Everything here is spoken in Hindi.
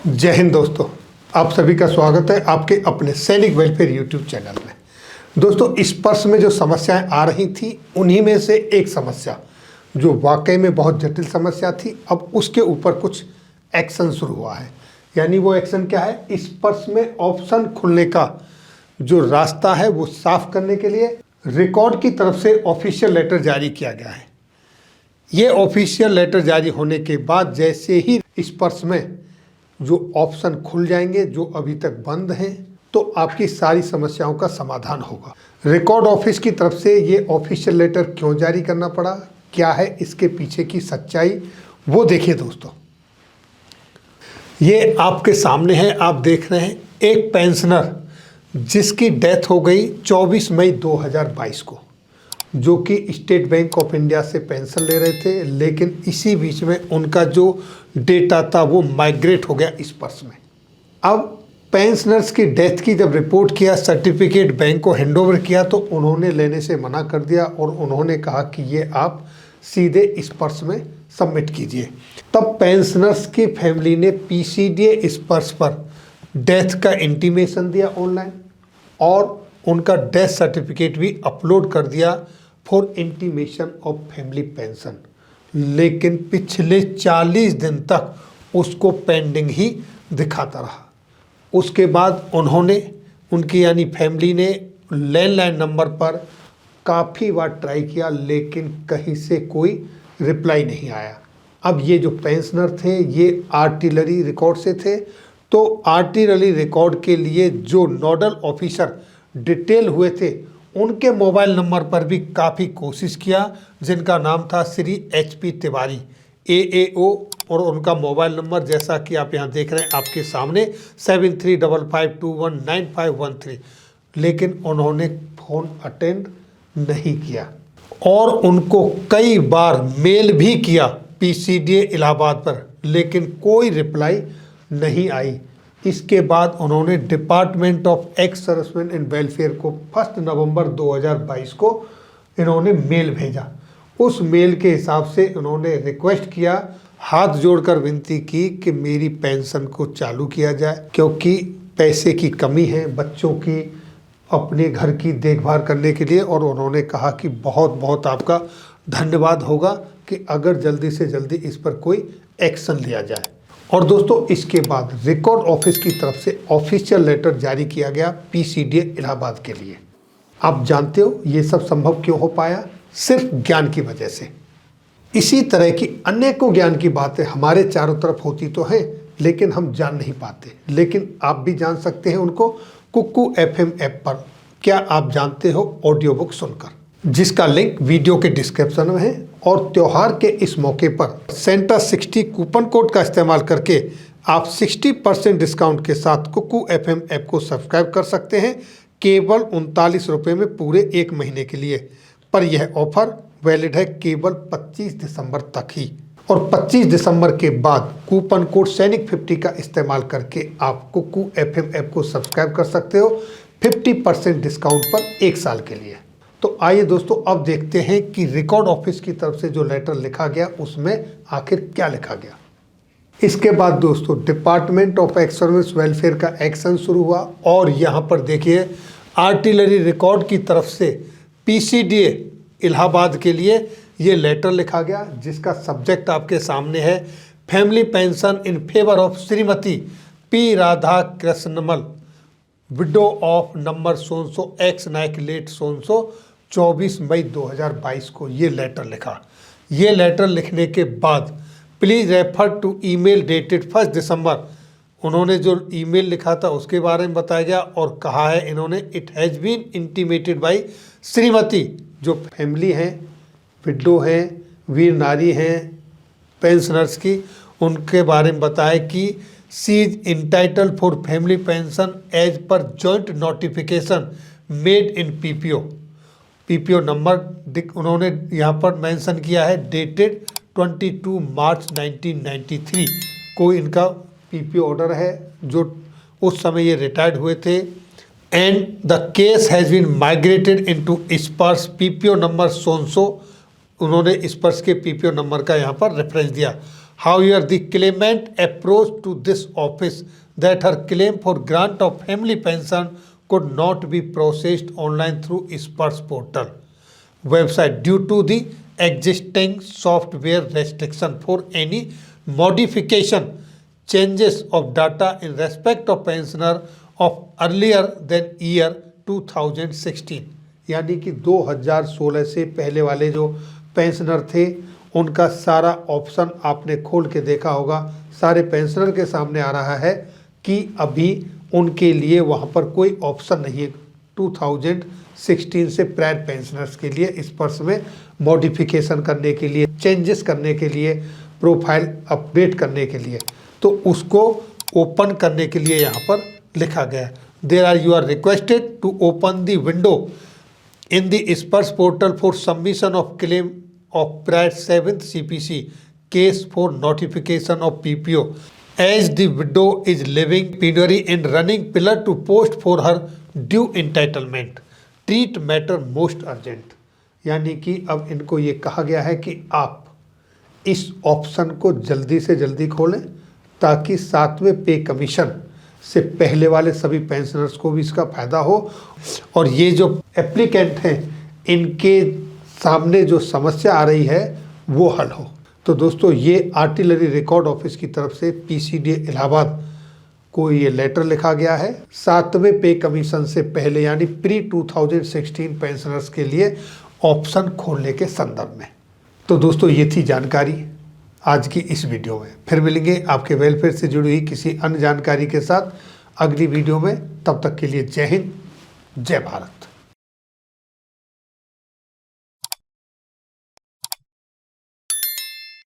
जय हिंद दोस्तों, आप सभी का स्वागत है आपके अपने सैनिक वेलफेयर यूट्यूब चैनल में। दोस्तों, इस पर्स में जो समस्याएं आ रही थी उन्हीं में से एक समस्या जो वाकई में बहुत जटिल समस्या थी, अब उसके ऊपर कुछ एक्शन शुरू हुआ है। यानी वो एक्शन क्या है? इस पर्स में ऑप्शन खुलने का जो रास्ता है वो साफ करने के लिए रिकॉर्ड की तरफ से ऑफिशियल लेटर जारी किया गया है। ये ऑफिशियल लेटर जारी होने के बाद जैसे ही इस पर्स में जो ऑप्शन खुल जाएंगे जो अभी तक बंद हैं, तो आपकी सारी समस्याओं का समाधान होगा। रिकॉर्ड ऑफिस की तरफ से ये ऑफिशियल लेटर क्यों जारी करना पड़ा, क्या है इसके पीछे की सच्चाई, वो देखिए दोस्तों। ये आपके सामने है, आप देख रहे हैं एक पेंशनर जिसकी डेथ हो गई 24 मई 2022 को, जो कि स्टेट बैंक ऑफ इंडिया से पेंशन ले रहे थे, लेकिन इसी बीच में उनका जो डेटा था वो माइग्रेट हो गया इस पर्स में। अब पेंशनर्स की डेथ की जब रिपोर्ट किया, सर्टिफिकेट बैंक को हैंडओवर किया, तो उन्होंने लेने से मना कर दिया और उन्होंने कहा कि ये आप सीधे इस पर्स में सबमिट कीजिए। तब पेंशनर्स की फैमिली ने पीसीडीए इस पर्स पर डेथ का इंटीमेशन दिया ऑनलाइन और उनका डेथ सर्टिफिकेट भी अपलोड कर दिया for intimation of family pension. लेकिन पिछले 40 दिन तक उसको पेंडिंग ही दिखाता रहा। उसके बाद उन्होंने उनकी यानी फैमिली ने लैंडलाइन नंबर पर काफ़ी बार ट्राई किया, लेकिन कहीं से कोई रिप्लाई नहीं आया। अब ये जो पेंशनर थे ये आर्टिलरी रिकॉर्ड से थे, तो आर्टिलरी रिकॉर्ड के लिए जो नोडल ऑफिसर डिटेल हुए थे उनके मोबाइल नंबर पर भी काफ़ी कोशिश किया, जिनका नाम था श्री HP तिवारी AAO, और उनका मोबाइल नंबर जैसा कि आप यहाँ देख रहे हैं आपके सामने 7355219513। लेकिन उन्होंने फ़ोन अटेंड नहीं किया और उनको कई बार मेल भी किया PCDA इलाहाबाद पर, लेकिन कोई रिप्लाई नहीं आई। इसके बाद उन्होंने department of ex serviceman and welfare को 1 नवंबर 2022 को इन्होंने मेल भेजा। उस मेल के हिसाब से उन्होंने रिक्वेस्ट किया, हाथ जोड़कर विनती की कि मेरी पेंशन को चालू किया जाए, क्योंकि पैसे की कमी है बच्चों की अपने घर की देखभाल करने के लिए। और उन्होंने कहा कि बहुत बहुत आपका धन्यवाद होगा कि अगर जल्दी से जल्दी इस पर कोई एक्शन लिया जाए। और दोस्तों, इसके बाद रिकॉर्ड ऑफिस की तरफ से ऑफिशियल लेटर जारी किया गया PCDA इलाहाबाद के लिए। आप जानते हो ये सब संभव क्यों हो पाया? सिर्फ ज्ञान की वजह से। इसी तरह की अनेकों ज्ञान की बातें हमारे चारों तरफ होती तो हैं, लेकिन हम जान नहीं पाते। लेकिन आप भी जान सकते हैं उनको कुकू FM ऐप पर। क्या आप जानते हो? ऑडियो बुक सुनकर, जिसका लिंक वीडियो के डिस्क्रिप्शन में है। और त्योहार के इस मौके पर सेंटा 60 कूपन कोड का इस्तेमाल करके आप 60% डिस्काउंट के साथ कुकू FM ऐप को सब्सक्राइब कर सकते हैं, केवल 39 रुपये में पूरे 1 महीने के लिए। पर यह ऑफर वैलिड है केवल 25 दिसंबर तक ही। और 25 दिसंबर के बाद कूपन कोड सैनिक50 का इस्तेमाल करके आप कुकू FM ऐप को सब्सक्राइब कर सकते हो 50% डिस्काउंट पर 1 साल के लिए। तो आइए दोस्तों, अब देखते हैं कि रिकॉर्ड ऑफिस की तरफ से जो लेटर लिखा गया उसमें आखिर क्या लिखा गया। इसके बाद दोस्तों department of ex service welfare का एक्शन शुरू हुआ और यहाँ पर देखिए आर्टिलरी रिकॉर्ड की तरफ से PCDA इलाहाबाद के लिए ये लेटर लिखा गया, जिसका सब्जेक्ट आपके सामने है, family pension in favour of Shrimati P Radha Krishnamal, widow of number so and so ex Naik late so and so, 24 मई 2022 को ये लेटर लिखा। ये लेटर लिखने के बाद please refer to email dated 1 December, उन्होंने जो ईमेल लिखा था उसके बारे में बताया गया और कहा है इन्होंने it has been intimated by Shrimati, जो फैमिली हैं, विडो हैं, वीर नारी हैं पेंशनर्स की, उनके बारे में बताया कि she is entitle for family pension as per joint notification made in PPO number उन्होंने यहाँ पर मेंशन किया है डेटेड 22 मार्च 1993 को इनका PPO ऑर्डर है, जो उस समय ये रिटायर्ड हुए थे। And the case has been migrated into SPARSH PPO number so and so, उन्होंने स्पर्स के PPO नंबर का यहाँ पर रेफरेंस दिया। However, the claimant approached to this office that her claim for grant of family pension could not be processed online through Spurs portal website due to the existing software restriction for any modification, changes of data in respect of pensioner of earlier than year 2016। यानी कि 2016 से पहले वाले जो पेंशनर थे उनका सारा ऑप्शन आपने खोल के देखा होगा, सारे पेंशनर के सामने आ रहा है कि अभी उनके लिए वहाँ पर कोई ऑप्शन नहीं है 2016 से प्रायर पेंशनर्स के लिए इस पर्स में मॉडिफिकेशन करने के लिए, चेंजेस करने के लिए, प्रोफाइल अपडेट करने के लिए। तो उसको ओपन करने के लिए यहाँ पर लिखा गया you are requested to open the window in the Spurs portal for submission of claim of prior 7th CPC case for notification of PPO as the widow is living penury in running pillar to post for her due entitlement. Treat matter most urgent। यानी कि अब इनको ये कहा गया है कि आप इस ऑप्शन को जल्दी से जल्दी खोलें ताकि 7वें पे कमीशन से पहले वाले सभी पेंशनर्स को भी इसका फ़ायदा हो और ये जो एप्लीकेंट हैं इनके सामने जो समस्या आ रही है वो हल हो। तो दोस्तों ये आर्टिलरी रिकॉर्ड ऑफिस की तरफ से पीसीडीए इलाहाबाद को ये लेटर लिखा गया है 7वें पे कमीशन से पहले यानी प्री 2016 पेंशनर्स के लिए ऑप्शन खोलने के संदर्भ में। तो दोस्तों ये थी जानकारी आज की इस वीडियो में। फिर मिलेंगे आपके वेलफेयर से जुड़ी हुई किसी अन्य जानकारी के साथ अगली वीडियो में। तब तक के लिए जय हिंद, जय भारत।